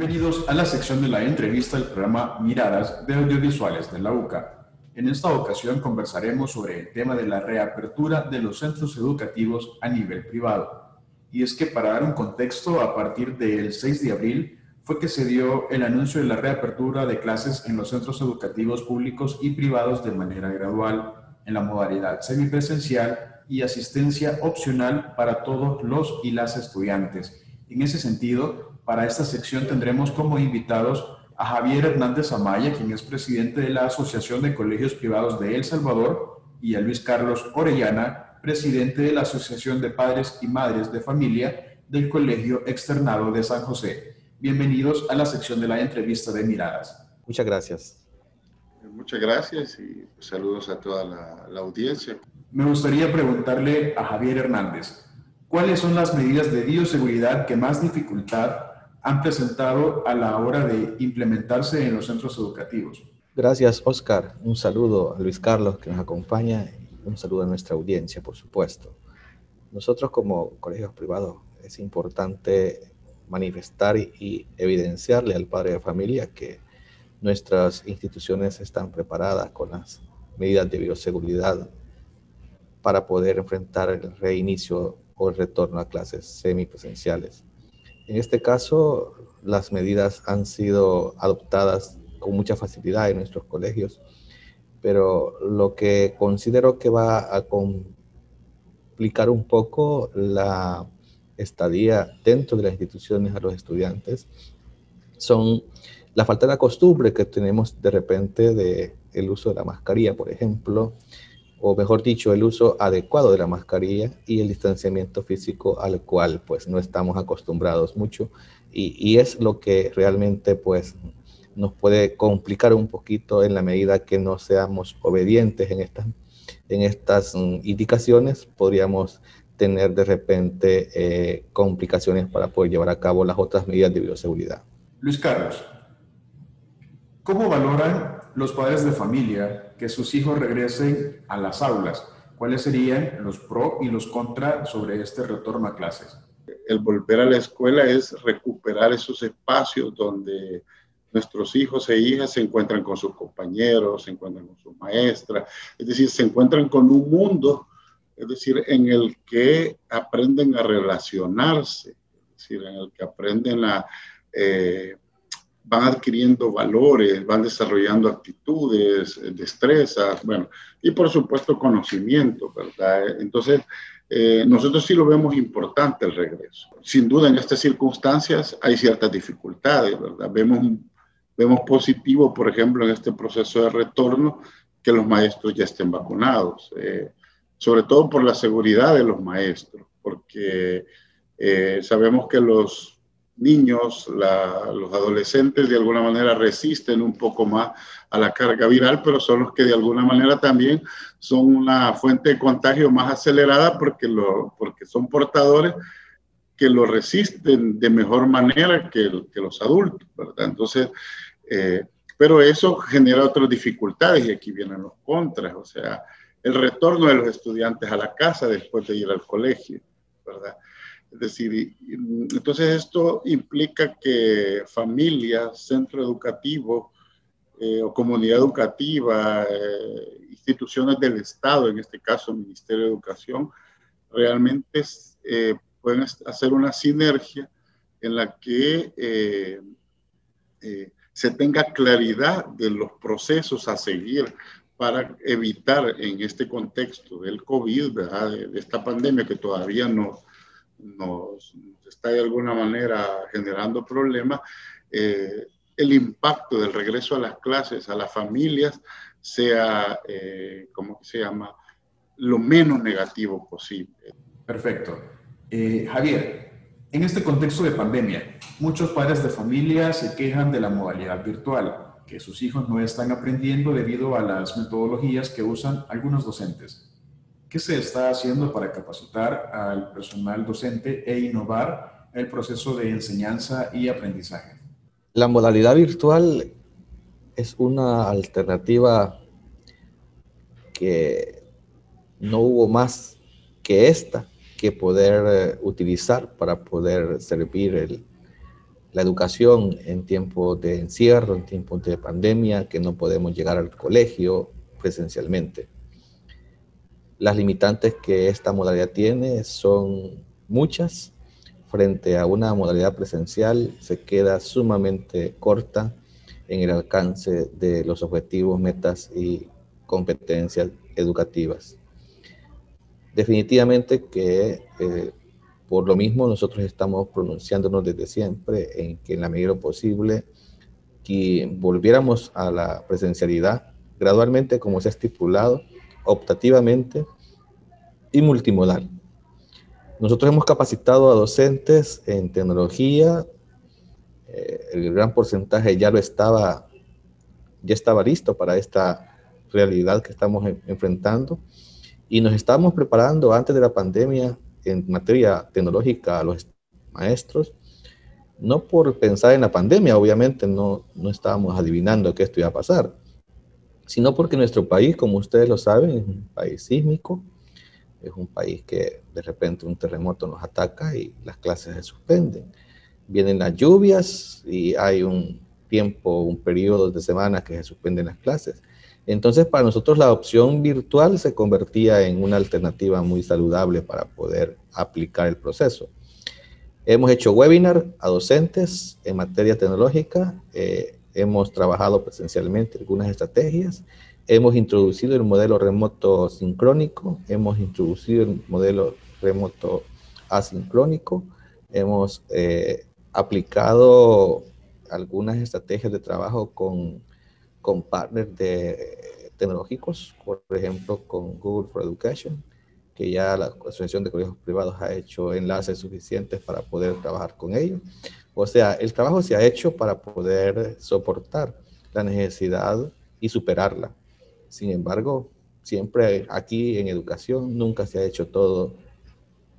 Bienvenidos a la sección de la entrevista del programa Miradas de Audiovisuales de la UCA. En esta ocasión conversaremos sobre el tema de la reapertura de los centros educativos a nivel privado. Y es que para dar un contexto, a partir del 6 de abril fue que se dio el anuncio de la reapertura de clases en los centros educativos públicos y privados de manera gradual, en la modalidad semipresencial y asistencia opcional para todos los y las estudiantes. En ese sentido, para esta sección tendremos como invitados a Javier Hernández Amaya, quien es presidente de la Asociación de Colegios Privados de El Salvador, y a Luis Carlos Orellana, presidente de la Asociación de Padres y Madres de Familia del Colegio Externado de San José. Bienvenidos a la sección de la entrevista de Miradas. Muchas gracias. Muchas gracias y saludos a toda la audiencia. Me gustaría preguntarle a Javier Hernández, ¿cuáles son las medidas de bioseguridad que más dificultad han presentado a la hora de implementarse en los centros educativos? Gracias, Oscar. Un saludo a Luis Carlos, que nos acompaña, y un saludo a nuestra audiencia, por supuesto. Nosotros como colegios privados es importante manifestar y evidenciarle al padre de familia que nuestras instituciones están preparadas con las medidas de bioseguridad para poder enfrentar el reinicio o el retorno a clases semipresenciales. En este caso, las medidas han sido adoptadas con mucha facilidad en nuestros colegios, pero lo que considero que va a complicar un poco la estadía dentro de las instituciones a los estudiantes son la falta de la costumbre que tenemos de repente del uso de la mascarilla, por ejemplo, o mejor dicho, el uso adecuado de la mascarilla y el distanciamiento físico al cual pues no estamos acostumbrados mucho y es lo que realmente pues nos puede complicar un poquito en la medida que no seamos obedientes en estas indicaciones. Podríamos tener de repente complicaciones para poder llevar a cabo las otras medidas de bioseguridad. Luis Carlos, ¿cómo valoran los padres de familia que sus hijos regresen a las aulas? ¿Cuáles serían los pros y los contras sobre este retorno a clases? El volver a la escuela es recuperar esos espacios donde nuestros hijos e hijas se encuentran con sus compañeros, se encuentran con sus maestras, es decir, se encuentran con un mundo, es decir, en el que aprenden a relacionarse, es decir, en el que aprenden van adquiriendo valores, van desarrollando actitudes, destrezas, bueno, y por supuesto conocimiento, ¿verdad? Entonces, nosotros sí lo vemos importante el regreso. Sin duda, en estas circunstancias hay ciertas dificultades, ¿verdad? Vemos positivo, por ejemplo, en este proceso de retorno, que los maestros ya estén vacunados, sobre todo por la seguridad de los maestros, porque sabemos que los niños, los adolescentes de alguna manera resisten un poco más a la carga viral, pero son los que de alguna manera también son una fuente de contagio más acelerada porque son portadores que lo resisten de mejor manera que los adultos, ¿verdad? Entonces, pero eso genera otras dificultades y aquí vienen los contras, o sea, el retorno de los estudiantes a la casa después de ir al colegio, ¿verdad? Es decir, entonces esto implica que familias, centro educativo o comunidad educativa, instituciones del Estado, en este caso el Ministerio de Educación, realmente pueden hacer una sinergia en la que se tenga claridad de los procesos a seguir para evitar en este contexto del COVID, ¿verdad? De esta pandemia que todavía nos está de alguna manera generando problemas, el impacto del regreso a las clases, a las familias, sea, ¿cómo se llama?, lo menos negativo posible. Perfecto. Javier, en este contexto de pandemia, muchos padres de familia se quejan de la modalidad virtual, que sus hijos no están aprendiendo debido a las metodologías que usan algunos docentes. ¿Qué se está haciendo para capacitar al personal docente e innovar el proceso de enseñanza y aprendizaje? La modalidad virtual es una alternativa que no hubo más que esta que poder utilizar para poder servir la educación en tiempos de encierro, en tiempos de pandemia, que no podemos llegar al colegio presencialmente. Las limitantes que esta modalidad tiene son muchas. Frente a una modalidad presencial, se queda sumamente corta en el alcance de los objetivos, metas y competencias educativas. Definitivamente que por lo mismo nosotros estamos pronunciándonos desde siempre en que en la medida posible que volviéramos a la presencialidad gradualmente, como se ha estipulado, optativamente y multimodal. Nosotros hemos capacitado a docentes en tecnología, el gran porcentaje ya estaba listo para esta realidad que estamos enfrentando, y nos estábamos preparando antes de la pandemia en materia tecnológica a los maestros, no por pensar en la pandemia, obviamente no estábamos adivinando que esto iba a pasar, sino porque nuestro país, como ustedes lo saben, es un país sísmico, es un país que de repente un terremoto nos ataca y las clases se suspenden. Vienen las lluvias y hay un periodo de semanas que se suspenden las clases. Entonces, para nosotros la opción virtual se convertía en una alternativa muy saludable para poder aplicar el proceso. Hemos hecho webinar a docentes en materia tecnológica, hemos trabajado presencialmente algunas estrategias, hemos introducido el modelo remoto sincrónico, hemos introducido el modelo remoto asincrónico, hemos aplicado algunas estrategias de trabajo con partners tecnológicos, por ejemplo, con Google for Education, que ya la Asociación de Colegios Privados ha hecho enlaces suficientes para poder trabajar con ellos. O sea, el trabajo se ha hecho para poder soportar la necesidad y superarla. Sin embargo, siempre aquí en educación nunca se ha hecho todo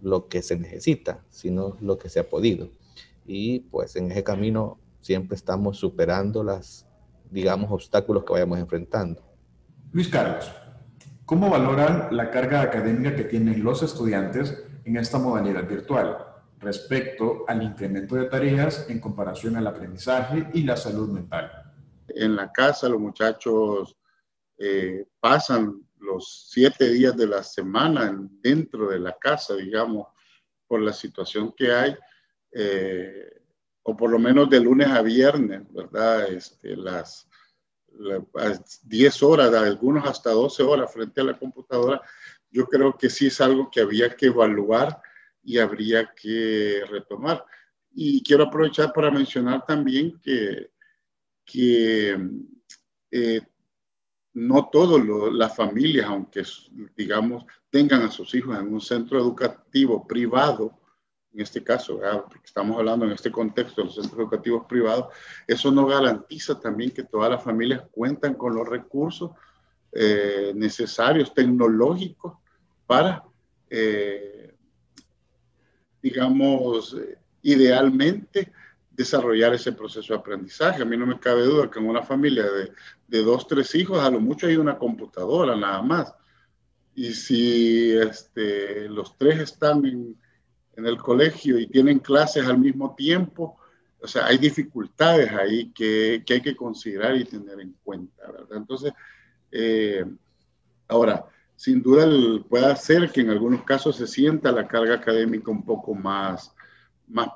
lo que se necesita, sino lo que se ha podido. Y pues en ese camino siempre estamos superando digamos, obstáculos que vayamos enfrentando. Luis Carlos, ¿cómo valoran la carga académica que tienen los estudiantes en esta modalidad virtual respecto al incremento de tareas en comparación al aprendizaje y la salud mental? En la casa los muchachos pasan los 7 días de la semana dentro de la casa, digamos, por la situación que hay, o por lo menos de lunes a viernes, ¿verdad? Las 10 horas, algunos hasta 12 horas frente a la computadora. Yo creo que sí es algo que había que evaluar y habría que retomar. Y quiero aprovechar para mencionar también que no todas las familias, aunque digamos tengan a sus hijos en un centro educativo privado, en este caso, porque estamos hablando en este contexto de los centros educativos privados, eso no garantiza también que todas las familias cuentan con los recursos necesarios, tecnológicos, para, digamos, idealmente desarrollar ese proceso de aprendizaje. A mí no me cabe duda que en una familia de 2, 3 hijos, a lo mucho hay una computadora nada más. Y si los 3 están en el colegio y tienen clases al mismo tiempo, o sea, hay dificultades ahí que hay que considerar y tener en cuenta, ¿verdad? Entonces, ahora, sin duda puede ser que en algunos casos se sienta la carga académica un poco más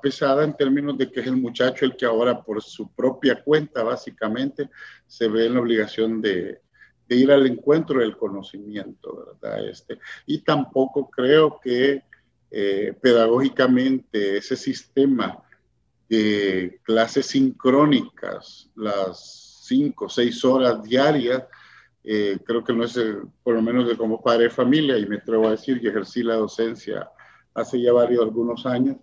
pesada en términos de que es el muchacho el que ahora por su propia cuenta básicamente se ve en la obligación de ir al encuentro del conocimiento, ¿verdad? Y tampoco creo que pedagógicamente ese sistema de clases sincrónicas, las 5 o 6 horas diarias, creo que no es, por lo menos de como padre de familia, y me atrevo a decir que ejercí la docencia hace ya algunos años,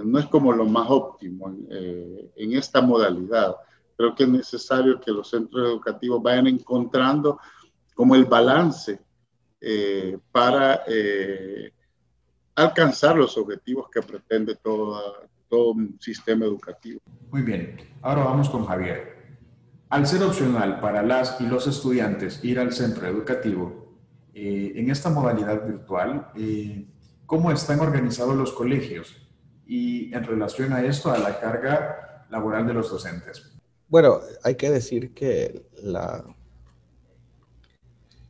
no es como lo más óptimo en esta modalidad. Creo que es necesario que los centros educativos vayan encontrando como el balance para alcanzar los objetivos que pretende todo un sistema educativo. Muy bien, ahora vamos con Javier. Al ser opcional para las y los estudiantes ir al centro educativo, en esta modalidad virtual, ¿cómo están organizados los colegios? y en relación a esto, a la carga laboral de los docentes? Bueno, hay que decir que la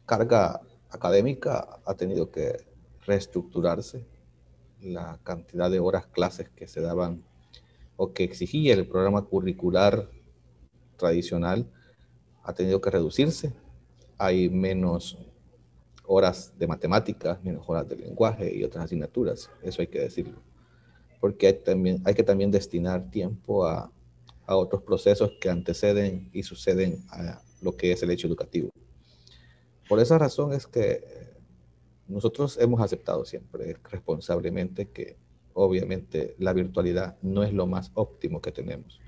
carga académica ha tenido que reestructurarse. La cantidad de horas clases que se daban o que exigía el programa curricular tradicional ha tenido que reducirse. Hay menos horas de matemáticas, menos horas de lenguaje y otras asignaturas, eso hay que decirlo, porque hay que también destinar tiempo a otros procesos que anteceden y suceden a lo que es el hecho educativo. Por esa razón es que nosotros hemos aceptado siempre responsablemente que obviamente la virtualidad no es lo más óptimo que tenemos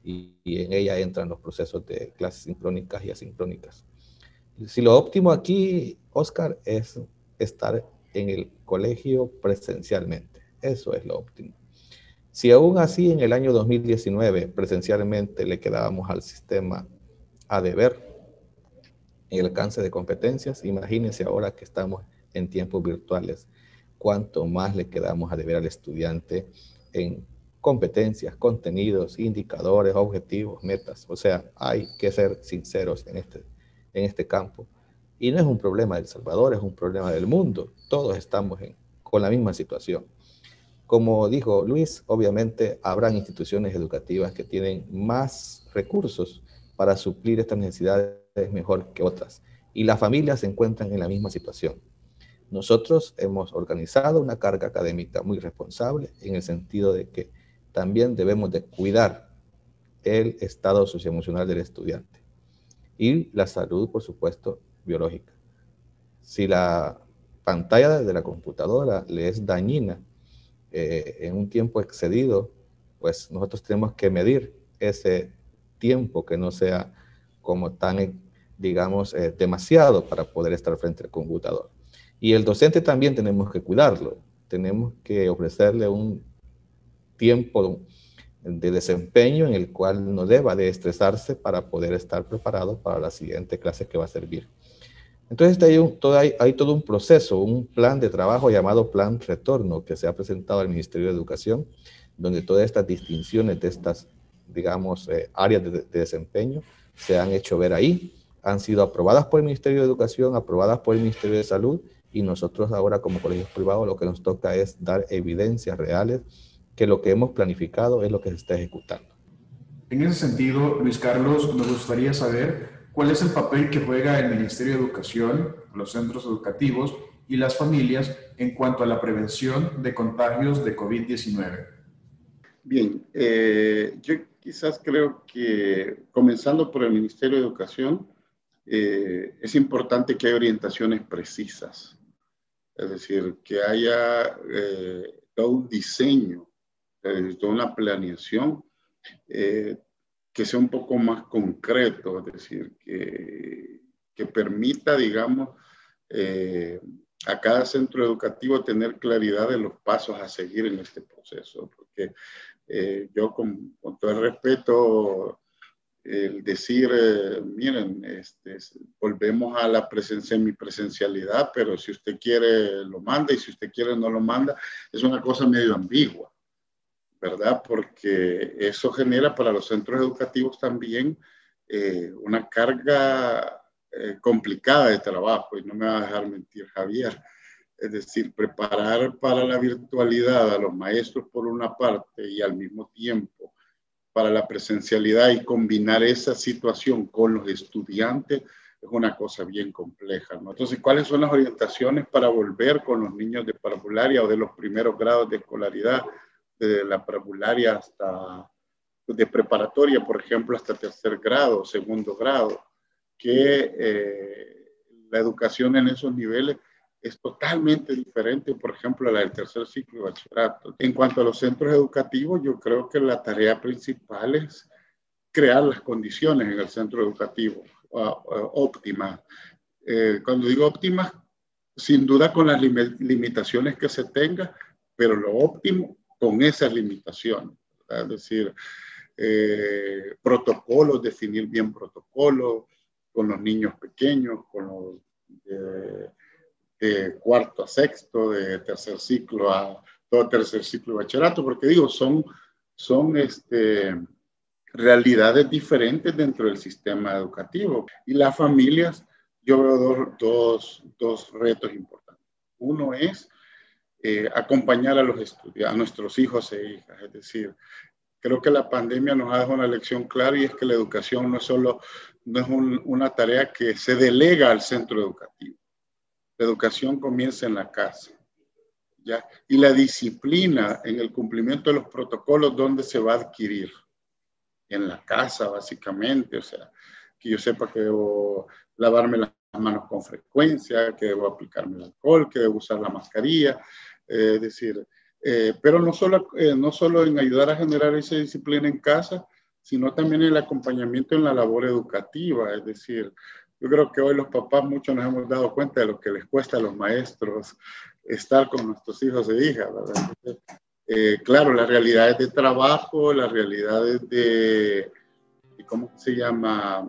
y en ella entran los procesos de clases sincrónicas y asincrónicas. Si lo óptimo aquí, Oscar, es estar en el colegio presencialmente. Eso es lo óptimo. Si aún así en el año 2019 presencialmente le quedábamos al sistema a deber en el alcance de competencias, imagínense ahora que estamos en tiempos virtuales, cuánto más le quedamos a deber al estudiante en competencias, contenidos, indicadores, objetivos, metas. O sea, hay que ser sinceros en este campo. Y no es un problema de El Salvador, es un problema del mundo. Todos estamos con la misma situación. Como dijo Luis, obviamente habrán instituciones educativas que tienen más recursos para suplir estas necesidades mejor que otras. Y las familias se encuentran en la misma situación. Nosotros hemos organizado una carga académica muy responsable en el sentido de que también debemos de cuidar el estado socioemocional del estudiante y la salud, por supuesto, biológica. Si la pantalla de la computadora le es dañina en un tiempo excedido, pues nosotros tenemos que medir ese tiempo que no sea como tan, digamos, demasiado para poder estar frente al computador. Y el docente también tenemos que cuidarlo, tenemos que ofrecerle un tiempo de desempeño en el cual no deba de estresarse para poder estar preparado para la siguiente clase que va a servir. Entonces hay todo un proceso, un plan de trabajo llamado Plan Retorno que se ha presentado al Ministerio de Educación, donde todas estas distinciones de estas, digamos, áreas de desempeño se han hecho ver ahí, han sido aprobadas por el Ministerio de Educación, aprobadas por el Ministerio de Salud, y nosotros ahora como colegios privados lo que nos toca es dar evidencias reales que lo que hemos planificado es lo que se está ejecutando. En ese sentido, Luis Carlos, me gustaría saber cuál es el papel que juega el Ministerio de Educación, los centros educativos y las familias en cuanto a la prevención de contagios de COVID-19. Bien, yo quizás creo que comenzando por el Ministerio de Educación, es importante que haya orientaciones precisas, es decir, que haya todo un diseño, toda una planeación que sea un poco más concreto, es decir, que permita, digamos, a cada centro educativo tener claridad de los pasos a seguir en este proceso, porque yo con todo el respeto, el decir, miren, volvemos a la semipresencialidad, pero si usted quiere lo manda y si usted quiere no lo manda, es una cosa medio ambigua, ¿verdad? Porque eso genera para los centros educativos también una carga complicada de trabajo, y no me va a dejar mentir Javier. Es decir, preparar para la virtualidad a los maestros por una parte y al mismo tiempo para la presencialidad y combinar esa situación con los estudiantes es una cosa bien compleja, ¿no? Entonces, ¿cuáles son las orientaciones para volver con los niños de parvularia o de los primeros grados de escolaridad, de la parvularia hasta de preparatoria, por ejemplo, hasta tercer grado, segundo grado, que la educación en esos niveles es totalmente diferente, por ejemplo, a la del tercer ciclo de bachillerato. En cuanto a los centros educativos, yo creo que la tarea principal es crear las condiciones en el centro educativo óptimas. Cuando digo óptimas, sin duda con las limitaciones que se tenga, pero lo óptimo con esas limitaciones. ¿Verdad? Es decir, protocolos, definir bien protocolos con los niños pequeños, con los de cuarto a sexto, de tercer ciclo a todo tercer ciclo de bachillerato, porque digo, son realidades diferentes dentro del sistema educativo. Y las familias, yo veo dos retos importantes. Uno es acompañar a los estudiantes, a nuestros hijos e hijas. Es decir, creo que la pandemia nos ha dejado una lección clara, y es que la educación no es una tarea que se delega al centro educativo. La educación comienza en la casa, ¿ya? Y la disciplina en el cumplimiento de los protocolos, ¿dónde se va a adquirir? En la casa, básicamente. O sea, que yo sepa que debo lavarme las manos con frecuencia, que debo aplicarme el alcohol, que debo usar la mascarilla. Es decir, pero no solo en ayudar a generar esa disciplina en casa, sino también en el acompañamiento en la labor educativa. Es decir, yo creo que hoy los papás muchos nos hemos dado cuenta de lo que les cuesta a los maestros estar con nuestros hijos e hijas, ¿verdad? Entonces, claro, las realidades de trabajo, las realidades de ¿cómo se llama?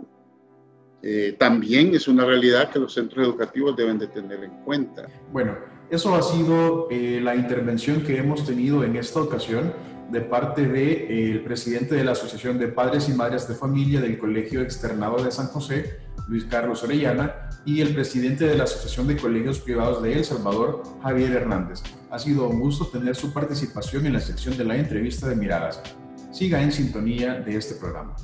También es una realidad que los centros educativos deben de tener en cuenta. Bueno, eso ha sido la intervención que hemos tenido en esta ocasión de parte del presidente de la Asociación de Padres y Madres de Familia del Colegio Externado de San José, Luis Carlos Orellana, y el presidente de la Asociación de Colegios Privados de El Salvador, Javier Hernández. Ha sido un gusto tener su participación en la sección de la entrevista de Miradas. Siga en sintonía de este programa.